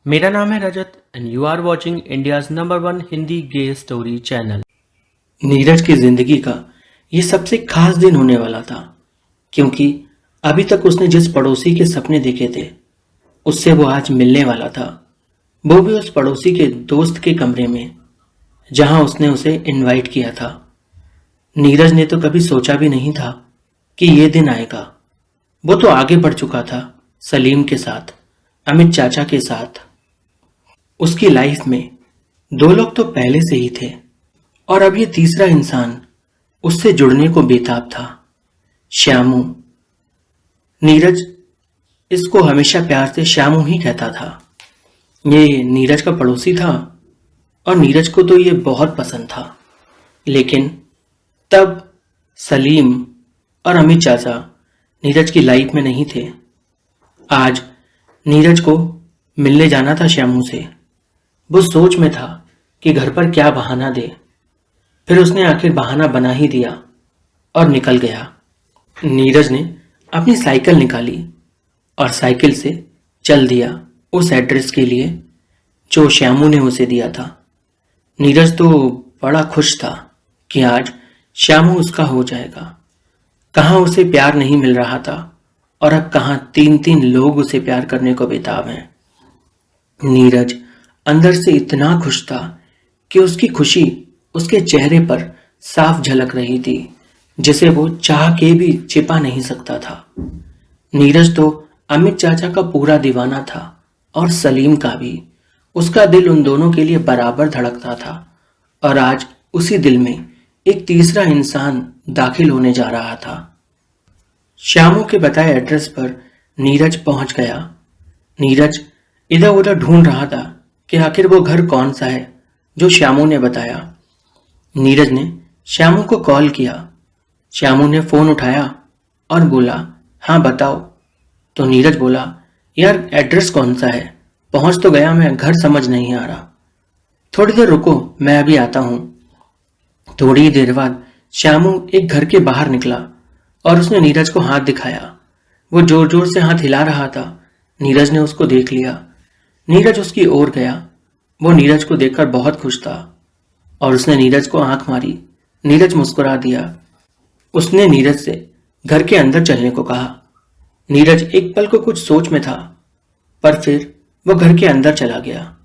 मेरा नाम है Rajat and you are watching India's number 1 Hindi gay story channel. Neeraj की जिंदगी का ये सबसे खास दिन होने वाला था, क्योंकि अभी तक उसने जिस पड़ोसी के सपने देखे थे उससे वो आज मिलने वाला था। वो भी उस पड़ोसी के दोस्त के कमरे में, जहां उसने उसे इनवाइट किया था। नीरज ने तो कभी सोचा भी नहीं था कि ये दिन आएगा। वो तो आगे बढ़ चुका था सलीम के साथ, अमित चाचा के साथ। उसकी लाइफ में दो लोग तो पहले से ही थे और अब ये तीसरा इंसान उससे जुड़ने को बेताब था, श्यामू। नीरज इसको हमेशा प्यार से श्यामू ही कहता था। ये नीरज का पड़ोसी था और नीरज को तो ये बहुत पसंद था। लेकिन तब सलीम और अमित चाचा नीरज की लाइफ में नहीं थे। आज नीरज को मिलने जाना था श्यामू से। वो सोच में था कि घर पर क्या बहाना दे। फिर उसने आखिर बहाना बना ही दिया और निकल गया। नीरज ने अपनी साइकिल निकाली और साइकिल से चल दिया उस एड्रेस के लिए जो श्यामू ने उसे दिया था। नीरज तो बड़ा खुश था कि आज श्यामू उसका हो जाएगा। कहाँ उसे प्यार नहीं मिल रहा था और अब कहाँ तीन तीन लोग उसे प्यार करने को बेताब हैं। नीरज अंदर से इतना खुश था कि उसकी खुशी उसके चेहरे पर साफ झलक रही थी, जिसे वो चाह के भी छिपा नहीं सकता था। नीरज तो अमित चाचा का पूरा दीवाना था और सलीम का भी। उसका दिल उन दोनों के लिए बराबर धड़कता था और आज उसी दिल में एक तीसरा इंसान दाखिल होने जा रहा था। श्यामू के बताए एड्रेस पर नीरज पहुंच गया। नीरज इधर उधर ढूंढ रहा था कि आखिर वो घर कौन सा है जो श्यामू ने बताया। नीरज ने श्यामू को कॉल किया। श्यामू ने फोन उठाया और बोला, हाँ बताओ। तो नीरज बोला, यार एड्रेस कौन सा है? पहुंच तो गया मैं, घर समझ नहीं आ रहा। थोड़ी देर रुको, मैं अभी आता हूं। थोड़ी देर बाद श्यामू एक घर के बाहर निकला और उसने नीरज को हाथ दिखाया। वो जोर जोर से हाथ हिला रहा था। नीरज ने उसको देख लिया। नीरज उसकी ओर गया। वो नीरज को देखकर बहुत खुश था और उसने नीरज को आंख मारी। नीरज मुस्कुरा दिया। उसने नीरज से घर के अंदर चलने को कहा। नीरज एक पल को कुछ सोच में था, पर फिर वो घर के अंदर चला गया।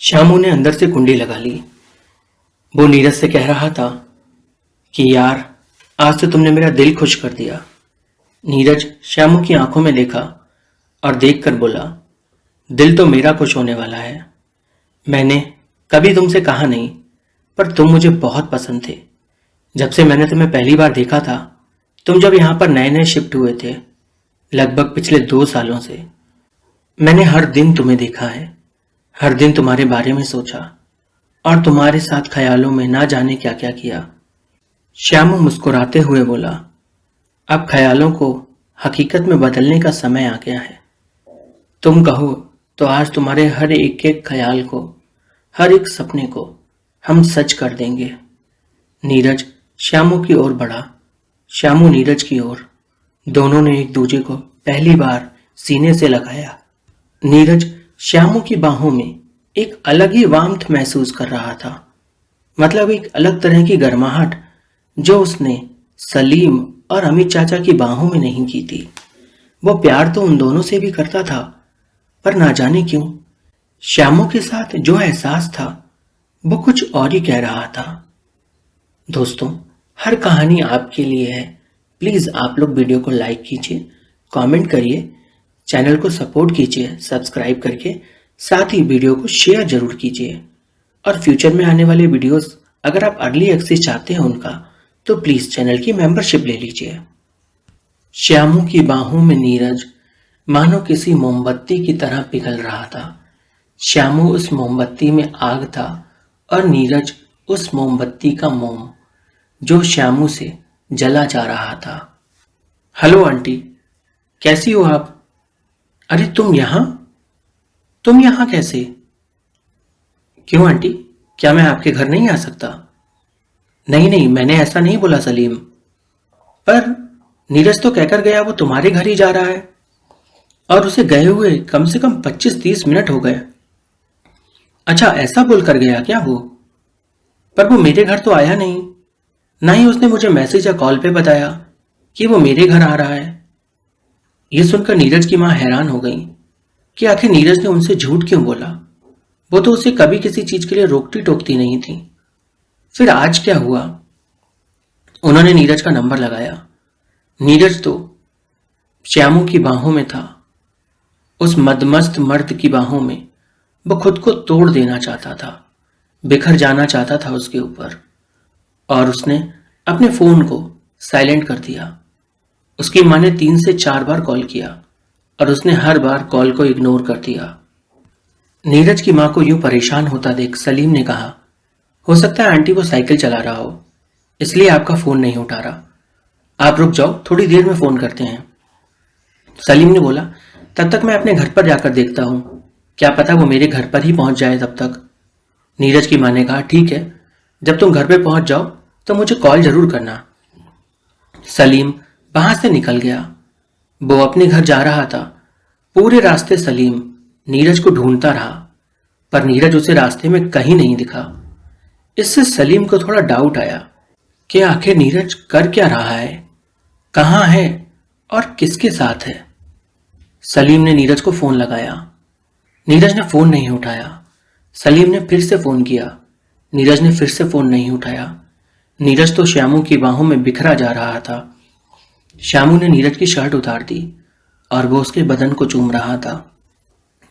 श्यामू ने अंदर से कुंडी लगा ली। वो नीरज से कह रहा था कि यार आज तो तुमने मेरा दिल खुश कर दिया। नीरज श्यामू की आंखों में देखा और देखकर बोला, दिल तो मेरा खुश होने वाला है। मैंने कभी तुमसे कहा नहीं, पर तुम मुझे बहुत पसंद थे। जब से मैंने तुम्हें पहली बार देखा था, तुम जब यहां पर नए नए शिफ्ट हुए थे, लगभग पिछले 2 सालों से, मैंने हर दिन तुम्हें देखा है। हर दिन तुम्हारे बारे में सोचा और तुम्हारे साथ ख्यालों में ना जाने क्या क्या किया। श्यामू मुस्कुराते हुए बोला, अब ख्यालों को हकीकत में बदलने का समय आ गया है। तुम कहो तो आज तुम्हारे हर एक एक ख्याल को, हर एक सपने को हम सच कर देंगे। नीरज श्यामू की ओर बढ़ा, श्यामू नीरज की ओर। दोनों ने एक दूसरे को पहली बार सीने से लगाया। नीरज श्यामू की बाहों में एक अलग ही वार्मथ महसूस कर रहा था, मतलब एक अलग तरह की गर्माहट जो उसने सलीम और अमित चाचा की बाहों में नहीं की थी। वो प्यार तो उन दोनों से भी करता था, पर ना जाने क्यों श्यामू के साथ जो एहसास था वो कुछ और ही कह रहा था। दोस्तों, हर कहानी आपके लिए है। प्लीज आप लोग वीडियो को लाइक कीजिए, कमेंट करिए, चैनल को सपोर्ट कीजिए सब्सक्राइब करके, साथ ही वीडियो को शेयर जरूर कीजिए। और फ्यूचर में आने वाले वीडियोस अगर आप अर्ली एक्सेस चाहते हैं उनका, तो प्लीज चैनल की मेंबरशिप ले लीजिए। श्यामू की बाहों में नीरज मानो किसी मोमबत्ती की तरह पिघल रहा था। श्यामू उस मोमबत्ती में आग था और नीरज उस मोमबत्ती का मोम जो श्यामू से जला जा रहा था। हेलो आंटी, कैसी हो आप? अरे तुम यहां कैसे? क्यों आंटी, क्या मैं आपके घर नहीं आ सकता? नहीं, मैंने ऐसा नहीं बोला सलीम, पर नीरज तो कहकर गया वो तुम्हारे घर ही जा रहा है और उसे गए हुए कम से कम 25-30 मिनट हो गए। अच्छा, ऐसा बोल कर गया क्या वो? पर वो मेरे घर तो आया नहीं, ना ही उसने मुझे मैसेज या कॉल पे बताया कि वो मेरे घर आ रहा है। ये सुनकर नीरज की मां हैरान हो गई कि आखिर नीरज ने उनसे झूठ क्यों बोला। वो तो उसे कभी किसी चीज के लिए रोकती टोकती नहीं थी। फिर आज क्या हुआ? उन्होंने नीरज का नंबर लगाया। नीरज तो श्यामू की बाहों में था। उस मदमस्त मर्द की बाहों में वो खुद को तोड़ देना चाहता था, बिखर जाना चाहता था उसके ऊपर। और उसने अपने फोन को साइलेंट कर दिया। उसकी मां ने 3 से 4 बार कॉल किया और उसने हर बार कॉल को इग्नोर कर दिया। नीरज की मां को यूं परेशान होता देख सलीम ने कहा, हो सकता है आंटी वो साइकिल चला रहा हो, इसलिए आपका फोन नहीं उठा रहा। आप रुक जाओ, थोड़ी देर में फोन करते हैं। सलीम ने बोला, तब तक मैं अपने घर पर जाकर देखता हूं, क्या पता वो मेरे घर पर ही पहुंच जाए तब तक। नीरज की मां ने कहा, ठीक है, जब तुम घर पे पहुंच जाओ तो मुझे कॉल जरूर करना। सलीम वहां से निकल गया। वो अपने घर जा रहा था। पूरे रास्ते सलीम नीरज को ढूंढता रहा, पर नीरज उसे रास्ते में कहीं नहीं दिखा। इससे सलीम को थोड़ा डाउट आया कि आखिर नीरज कर क्या रहा है, कहाँ है और किसके साथ है। सलीम ने नीरज को फोन लगाया। नीरज ने फोन नहीं उठाया। सलीम ने फिर से फोन किया। नीरज ने फिर से फोन नहीं उठाया। नीरज तो श्यामू की बाहों में बिखरा जा रहा था। श्यामू ने नीरज की शर्ट उतार दी और वो उसके बदन को चूम रहा था।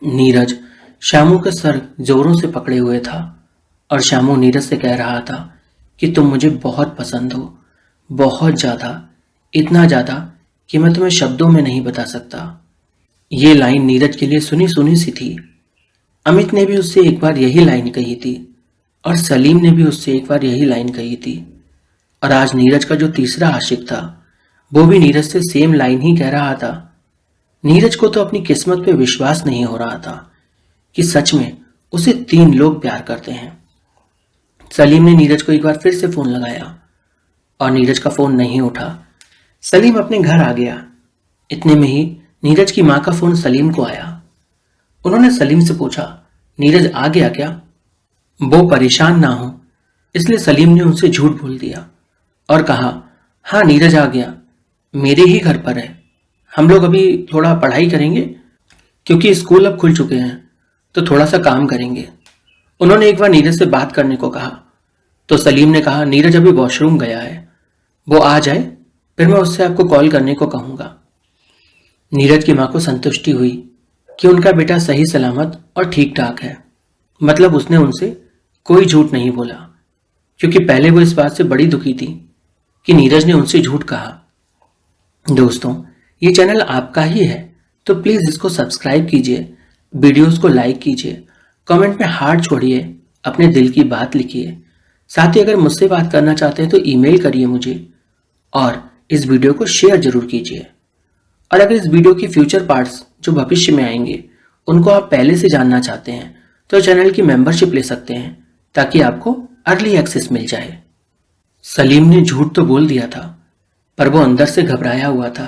नीरज श्यामू का सर जोरों से पकड़े हुए था और श्यामू नीरज से कह रहा था कि तुम मुझे बहुत पसंद हो, बहुत ज्यादा, इतना ज्यादा कि मैं तुम्हें शब्दों में नहीं बता सकता। ये लाइन नीरज के लिए सुनी सुनी सी थी। अमित ने भी उससे एक बार यही लाइन कही थी और सलीम ने भी उससे एक बार यही लाइन कही थी। और आज नीरज का जो तीसरा आशिक था वो भी नीरज से सेम लाइन ही कह रहा था। नीरज को तो अपनी किस्मत पे विश्वास नहीं हो रहा था कि सच में उसे 3 लोग प्यार करते हैं। सलीम ने नीरज को एक बार फिर से फोन लगाया और नीरज का फोन नहीं उठा। सलीम अपने घर आ गया। इतने में ही नीरज की मां का फोन सलीम को आया। उन्होंने सलीम से पूछा, नीरज आ गया क्या? वो परेशान ना हो इसलिए सलीम ने उनसे झूठ बोल दिया और कहा, हाँ नीरज आ गया, मेरे ही घर पर है। हम लोग अभी थोड़ा पढ़ाई करेंगे क्योंकि स्कूल अब खुल चुके हैं, तो थोड़ा सा काम करेंगे। उन्होंने एक बार नीरज से बात करने को कहा तो सलीम ने कहा, नीरज अभी वॉशरूम गया है, वो आ जाए फिर मैं उससे आपको कॉल करने को कहूंगा। नीरज की मां को संतुष्टि हुई कि उनका बेटा सही सलामत और ठीक ठाक है। मतलब उसने उनसे कोई झूठ नहीं बोला, क्योंकि पहले वो इस बात से बड़ी दुखी थी कि नीरज ने उनसे झूठ कहा। दोस्तों, ये चैनल आपका ही है तो प्लीज इसको सब्सक्राइब कीजिए, वीडियोस को लाइक कीजिए, कमेंट में हार्ट छोड़िए, अपने दिल की बात लिखिए। साथ ही अगर मुझसे बात करना चाहते हैं तो ईमेल करिए मुझे और इस वीडियो को शेयर जरूर कीजिए। और अगर इस वीडियो की फ्यूचर पार्ट्स जो भविष्य में आएंगे उनको आप पहले से जानना चाहते हैं तो चैनल की मेंबरशिप ले सकते हैं ताकि आपको अर्ली एक्सेस मिल जाए। सलीम ने झूठ तो बोल दिया था पर वो अंदर से घबराया हुआ था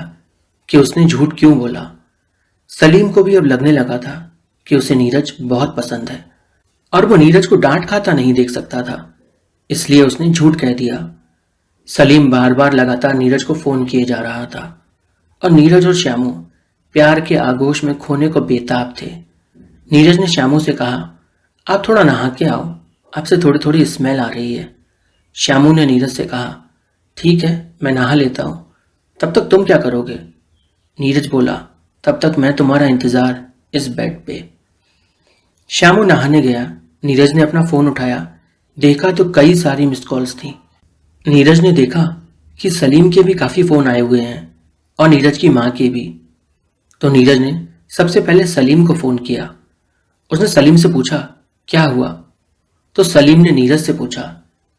कि उसने झूठ क्यों बोला। सलीम को भी अब लगने लगा था कि उसे नीरज बहुत पसंद है और वो नीरज को डांट खाता नहीं देख सकता था, इसलिए उसने झूठ कह दिया। सलीम बार बार लगातार नीरज को फोन किए जा रहा था और नीरज और श्यामू प्यार के आगोश में खोने को बेताब थे। नीरज ने श्यामू से कहा, आप थोड़ा नहा के आओ, आपसे थोड़ी थोड़ी स्मेल आ रही है। श्यामू ने नीरज से कहा, ठीक है मैं नहा लेता हूं, तब तक तुम क्या करोगे? नीरज बोला, तब तक मैं तुम्हारा इंतजार इस बेड पे। श्यामू नहाने गया। नीरज ने अपना फोन उठाया, देखा तो कई सारी मिस कॉल्स थी। नीरज ने देखा कि सलीम के भी काफी फोन आए हुए हैं और नीरज की मां के भी। तो नीरज ने सबसे पहले सलीम को फोन किया। उसने सलीम से पूछा, क्या हुआ? तो सलीम ने नीरज से पूछा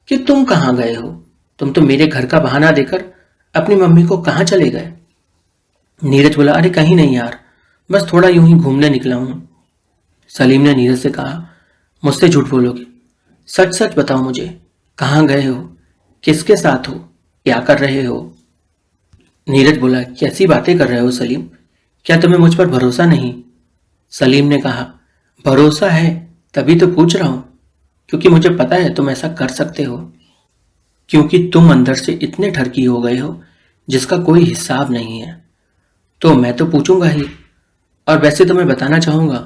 कि तुम कहां गए हो? तुम तो मेरे घर का बहाना देकर अपनी मम्मी को कहां चले गए? नीरज बोला, अरे कहीं नहीं यार, बस थोड़ा यूं ही घूमने निकला हूं। सलीम ने नीरज से कहा, मुझसे झूठ बोलोगे? सच सच बताओ मुझे, कहां गए हो, किसके साथ हो, क्या कर रहे हो? नीरज बोला, कैसी बातें कर रहे हो सलीम, क्या तुम्हें मुझ पर भरोसा नहीं? सलीम ने कहा, भरोसा है तभी तो पूछ रहा हूं, क्योंकि मुझे पता है तुम ऐसा कर सकते हो, क्योंकि तुम अंदर से इतने ठरकी हो गए हो जिसका कोई हिसाब नहीं है। तो मैं तो पूछूंगा ही। और वैसे तो मैं बताना चाहूंगा,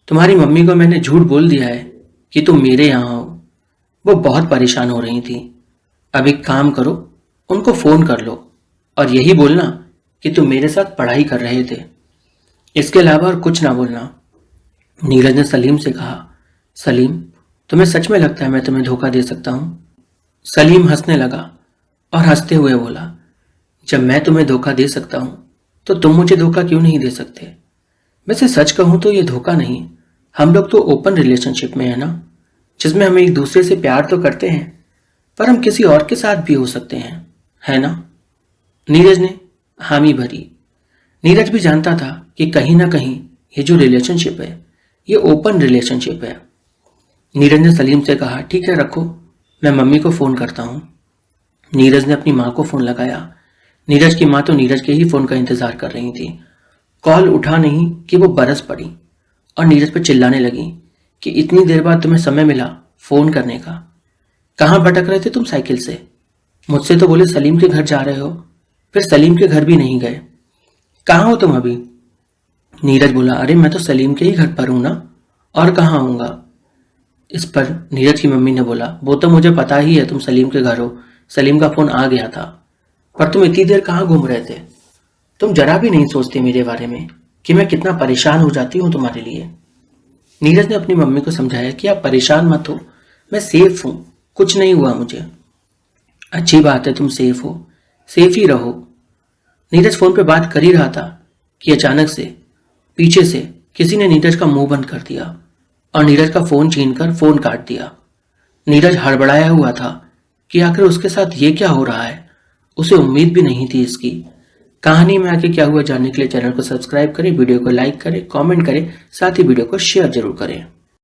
तुम्हारी मम्मी को मैंने झूठ बोल दिया है कि तुम मेरे यहाँ हो। वो बहुत परेशान हो रही थी। अब एक काम करो, उनको फोन कर लो और यही बोलना कि तुम मेरे साथ पढ़ाई कर रहे थे। इसके अलावा और कुछ ना बोलना। नीरज ने सलीम से कहा, सलीम, तुम्हें सच में लगता है मैं तुम्हें धोखा दे सकता हूं? सलीम हंसने लगा और हंसते हुए बोला, जब मैं तुम्हें धोखा दे सकता हूं तो तुम मुझे धोखा क्यों नहीं दे सकते? वैसे सच कहूं तो ये धोखा नहीं, हम लोग तो ओपन रिलेशनशिप में है ना, जिसमें हम एक दूसरे से प्यार तो करते हैं, पर हम किसी और के साथ भी हो सकते हैं, है ना? नीरज ने हामी भरी। नीरज भी जानता था कि कहीं ना कहीं ये जो रिलेशनशिप है ये ओपन रिलेशनशिप है। नीरज ने सलीम से कहा, ठीक है रखो, मैं मम्मी को फोन करता हूँ। नीरज ने अपनी माँ को फोन लगाया। नीरज की माँ तो नीरज के ही फोन का इंतजार कर रही थी। कॉल उठा नहीं कि वो बरस पड़ी और नीरज पर चिल्लाने लगी कि इतनी देर बाद तुम्हें समय मिला फोन करने का? कहाँ भटक रहे थे तुम साइकिल से? मुझसे तो बोले सलीम के घर जा रहे हो, फिर सलीम के घर भी नहीं गए। कहाँ हो तुम अभी? नीरज बोला, अरे मैं तो सलीम के ही घर पर हूं ना, और कहाँ आऊंगा? इस पर नीरज की मम्मी ने बोला, वो तो मुझे पता ही है तुम सलीम के घर हो, सलीम का फोन आ गया था, पर तुम इतनी देर कहाँ घूम रहे थे? तुम जरा भी नहीं सोचते मेरे बारे में कि मैं कितना परेशान हो जाती हूँ तुम्हारे लिए। नीरज ने अपनी मम्मी को समझाया कि आप परेशान मत हो, मैं सेफ हूं, कुछ नहीं हुआ मुझे। अच्छी बात है, तुम सेफ हो, सेफ ही रहो। नीरज फोन पे बात कर ही रहा था कि अचानक से पीछे से किसी ने नीरज का मुंह बंद कर दिया और नीरज का फोन छीनकर फोन काट दिया। नीरज हड़बड़ाया हुआ था कि आखिर उसके साथ ये क्या हो रहा है। उसे उम्मीद भी नहीं थी इसकी। कहानी में आगे क्या हुआ जानने के लिए चैनल को सब्सक्राइब करें, वीडियो को लाइक करें, कमेंट करें, साथ ही वीडियो को शेयर जरूर करें।